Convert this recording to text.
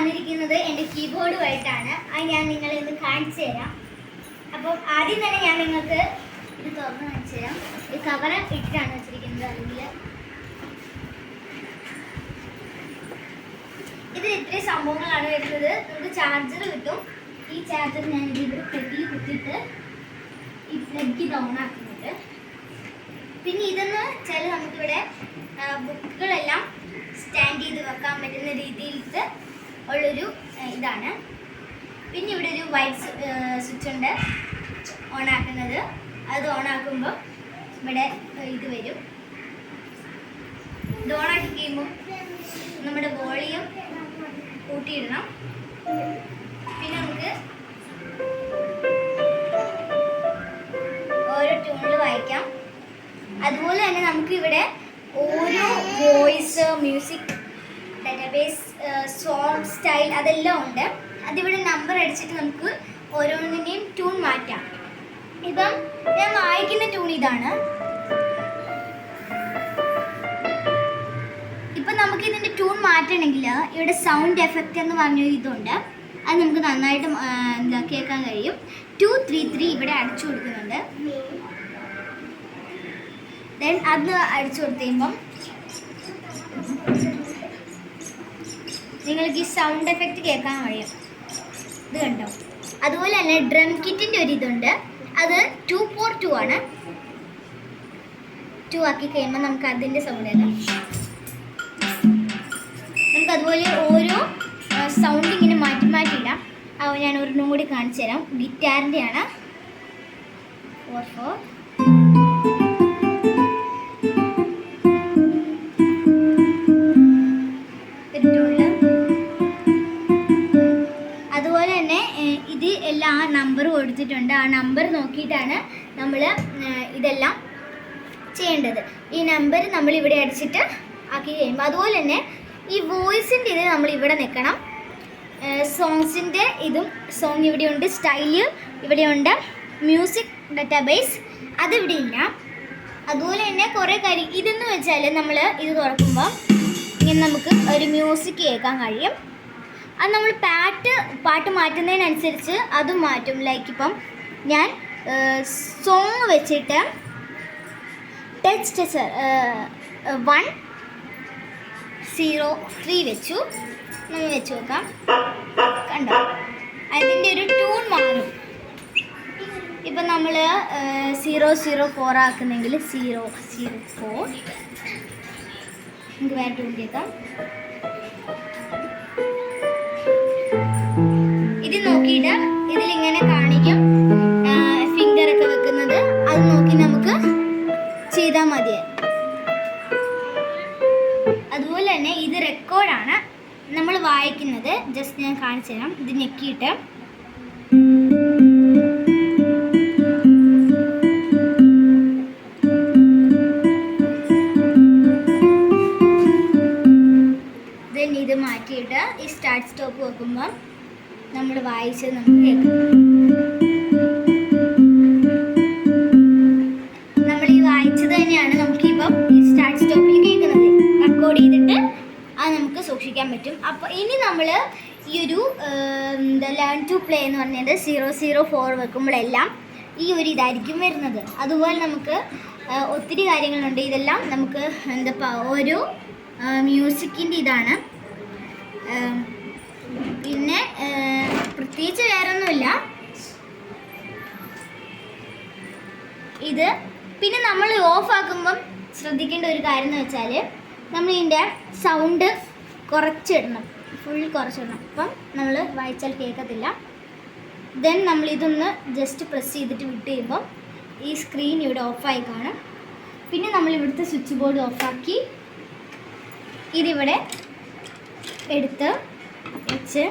വന്നിരിക്കുന്നത് എൻ്റെ കീബോർഡുമായിട്ടാണ്. അത് ഞാൻ നിങ്ങളെ ഇന്ന് കാണിച്ചു തരാം. അപ്പം ആദ്യം തന്നെ ഞാൻ നിങ്ങൾക്ക് ഇത് തുറന്ന് കാണിച്ചു തരാം. ഈ കവർ ഇട്ടാണ് വെച്ചിരിക്കുന്നത്. അല്ലെങ്കിൽ ഇത് ഇത്രയും സംഭവങ്ങളാണ് വരുന്നത്. നമുക്ക് ചാർജർ കിട്ടും. ഈ ചാർജർ ഞാൻ ഇവിടെ പെട്ടിയിൽ കുത്തിയിട്ട് ഈ പ്ലഗ് ഇത് ഓൺ ആക്കുന്നുണ്ട്. പിന്നെ ഇതെന്ന് വെച്ചാൽ നമുക്കിവിടെ ബുക്കുകളെല്ലാം സ്റ്റാൻഡ് ചെയ്ത് വെക്കാൻ പറ്റുന്ന രീതിയിലത്തെ ഉള്ളൊരു ഇതാണ്. പിന്നെ ഇവിടെ ഒരു വൈറ്റ് സ്വിച്ച് ഉണ്ട് ഓൺ ആക്കുന്നത്. അത് ഓൺ ആക്കുമ്പോൾ ഇവിടെ ഇത് വരും. ഇത് ഓൺ ആക്കി കഴിയുമ്പോൾ നമ്മുടെ വോളിയം കൂട്ടിയിടണം. പിന്നെ നമുക്ക് ഓരോ ട്യൂണിൽ വായിക്കാം. അതുപോലെ തന്നെ നമുക്ക് ഇവിടെ ഓരോ voice, music database, song style അതെല്ലാം ഉണ്ട്. അതിവിടെ നമ്പർ അടിച്ചിട്ട് നമുക്ക് ഓരോന്നിൻ്റെയും ട്യൂൺ മാറ്റാം. ഇപ്പം ഞാൻ വായിക്കുന്ന ട്യൂൺ ഇതാണ്. ഇപ്പം നമുക്ക് ഇതിൻ്റെ ട്യൂൺ മാറ്റണമെങ്കിൽ ഇവിടെ സൗണ്ട് എഫക്റ്റ് എന്ന് പറഞ്ഞൊരു ഇതുണ്ട്. അത് നമുക്ക് നന്നായിട്ട് കേൾക്കാൻ കഴിയും. 233 ഇവിടെ അടിച്ചു കൊടുക്കുന്നുണ്ട്. ദെൻ അത് അടിച്ചു കൊടുത്തു കഴിയുമ്പം നിങ്ങൾക്ക് ഈ സൗണ്ട് എഫക്റ്റ് കേൾക്കാൻ കഴിയും. ഇത് കണ്ടോ? അതുപോലെ തന്നെ ഡ്രം കിറ്റിൻ്റെ ഒരു ഇതുണ്ട്. അത് 242 ആണ്. 2 ആക്കി കഴിയുമ്പോൾ നമുക്ക് അതിൻ്റെ സൗണ്ട് കേൾക്കാം. നമുക്ക് അതുപോലെ ഓരോ സൗണ്ട് ഇങ്ങനെ മാറ്റി മാറ്റിയിടാം. അത് ഞാൻ ഒരെണ്ണം കൂടി കാണിച്ചു തരാം. ഗിറ്റാറിൻ്റെ ആണ്. 4/4 അതുപോലെ തന്നെ ഇത് എല്ലാ നമ്പർ കൊടുത്തിട്ടുണ്ട്. ആ നമ്പർ നോക്കിയിട്ടാണ് നമ്മൾ ഇതെല്ലാം ചെയ്യേണ്ടത്. ഈ നമ്പർ നമ്മൾ ഇവിടെ അടിച്ചിട്ട് ആക്കി കഴിയുമ്പോൾ അതുപോലെ തന്നെ ഈ വോയിസിൻ്റെ ഇത് നമ്മൾ ഇവിടെ നിൽക്കണം. സോങ്സിൻ്റെ ഇതും സോങ് ഇവിടെയുണ്ട്. സ്റ്റൈല് ഇവിടെയുണ്ട്. മ്യൂസിക് ഡാറ്റാബേസ് അതിവിടെ ഇല്ല. അതുപോലെ തന്നെ കുറേ കാര്യം ഇതെന്ന് വെച്ചാൽ നമ്മൾ ഇത് തുറക്കുമ്പോൾ ഇങ്ങനെ നമുക്ക് ഒരു മ്യൂസിക് കേൾക്കാൻ കഴിയും. അത് നമ്മൾ പാട്ട് മാറ്റുന്നതിനനുസരിച്ച് അതും മാറ്റും. ലൈക്ക് ഇപ്പം ഞാൻ സോങ് വെച്ചിട്ട് ടെക്സ്റ്റ് 103 വെച്ചു. നമ്മൾ വെച്ച് നോക്കാം. കണ്ടോ? അതിൻ്റെ ഒരു ട്യൂൺ മാറും. ഇപ്പം നമ്മൾ 004 ആക്കുന്നെങ്കിൽ 004 നമുക്ക് വേറെ ട്യൂൺ കേൾക്കാം. ഇത് നോക്കിയിട്ട് ഇതിലിങ്ങനെ കാണിക്കും ഫിംഗറൊക്കെ വെക്കുന്നത്. അത് നോക്കി നമുക്ക് ചെയ്താൽ മതി. അതുപോലെ തന്നെ ഇത് റെക്കോർഡാണ് നമ്മൾ വായിക്കുന്നത്. ജസ്റ്റ് ഞാൻ കാണിച്ചു തരാം. ഇത് ഞെക്കിയിട്ട് ദെൻ ഇത് മാറ്റിയിട്ട് ഈ സ്റ്റാർട്ട് സ്റ്റോപ്പ് വെക്കുമ്പോൾ നമ്മൾ വായിച്ചത് നമുക്ക് കേൾക്കാം. നമ്മൾ ഈ വായിച്ചത് തന്നെയാണ് നമുക്കിപ്പം ഈ സ്റ്റാർട്ട് സ്റ്റോപ്പിൽ കേൾക്കുന്നത്. റെക്കോർഡ് ചെയ്തിട്ട് അത് നമുക്ക് സൂക്ഷിക്കാൻ പറ്റും. അപ്പോൾ ഇനി നമ്മൾ ഈ ഒരു ലേൺ ടു പ്ലേ എന്ന് പറഞ്ഞത് 004 വെക്കുമ്പോഴെല്ലാം ഈ ഒരു ഇതായിരിക്കും വരുന്നത്. അതുപോലെ നമുക്ക് ഒത്തിരി കാര്യങ്ങളുണ്ട്. ഇതെല്ലാം നമുക്ക് ഓരോ മ്യൂസിക്കിൻ്റെ ഇതാണ്. പിന്നെ പ്രത്യേകിച്ച് വേറൊന്നുമില്ല. ഇത് പിന്നെ നമ്മൾ ഓഫ് ആക്കുമ്പം ശ്രദ്ധിക്കേണ്ട ഒരു കാര്യം എന്ന് വെച്ചാൽ നമ്മൾ ഇതിൻ്റെ സൗണ്ട് കുറച്ചിടണം. ഫുൾ കുറച്ചിടണം. അപ്പം നമ്മൾ വായിച്ചാൽ കേൾക്കത്തില്ല. ദെൻ നമ്മളിതൊന്ന് ജസ്റ്റ് പ്രസ് ചെയ്തിട്ട് വിട്ട് കഴിയുമ്പം ഈ സ്ക്രീൻ ഇവിടെ ഓഫായി കാണും. പിന്നെ നമ്മൾ ഇവിടുത്തെ സ്വിച്ച് ബോർഡ് ഓഫാക്കി ഇതിവിടെ എടുത്ത് വെച്ച്